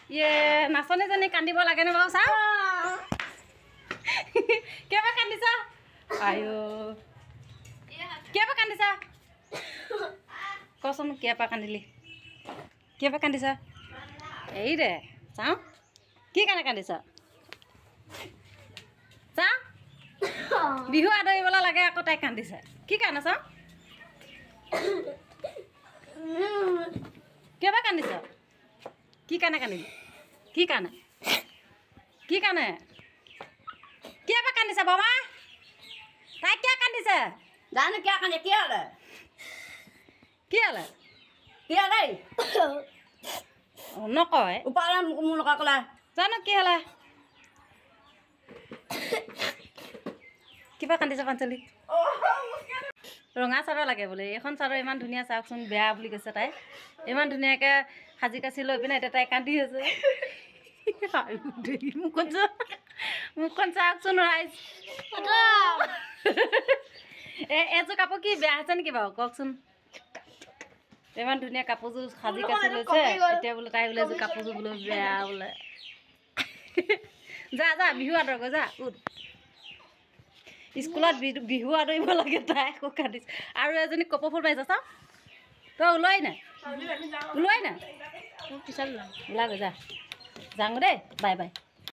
ইয়ে নাচনীজনী কান্দিব লাগেনে বাৰু চাওঁ কিয় কান্দিছা আইঅ কিয় কান্দিছা কচোন কিয় কান্দিলি কিয় কান্দিছা এই দে চাওঁ কি কাৰণে কান্দিছ চাওঁ বিহু আদৰিবলৈ লাগে আকৌ তাই কান্দিছে কি কাৰণে চাওঁ কিয় কান্দিছ কি কাৰণে কান্দিলি কি কাৰণে কি কাৰণে কিয় কান্দিছে বাবা তাই কিয় কান্দিছে জানো কিয় কান্দে কি হ'লে কি হ'লে কি হ'লে নকয় ওপৰলৈ মোৰ নকয় ক'লে জানো কি হ'লে কিবা কান্দিছে পাঞ্চলি ৰঙা চাদৰ লাগে বোলে এইখন চাদৰ ইমান ধুনীয়া চাওকচোন বেয়া বুলি কৈছে তাই ইমান ধুনীয়াকৈ সাজি কাচি লৈ পিনে এতিয়া তাই কান্দি আছে মুখখন চাওকচোন ৰাইজ এযোৰ কাপোৰ কি বেয়া হৈছে নেকি বাৰু কওকচোন ইমান ধুনীয়া কাপোৰযোৰ সাজি কাচি লৈছে এতিয়া বোলে তাই বোলে এযোৰ কাপোৰযোৰ বোলে বেয়া বোলে যা যা বিহু আদৰগৈ যা উঠ স্কুলত বিহু আদৰিব লাগে তাই আকৌ কান্দিছে আৰু এজনী কপৌ ফুল মাৰিছে চাওঁ তই ওলোৱাই নাই পিছত ওলাগৈ যা যাওঁ দেই বাই বাই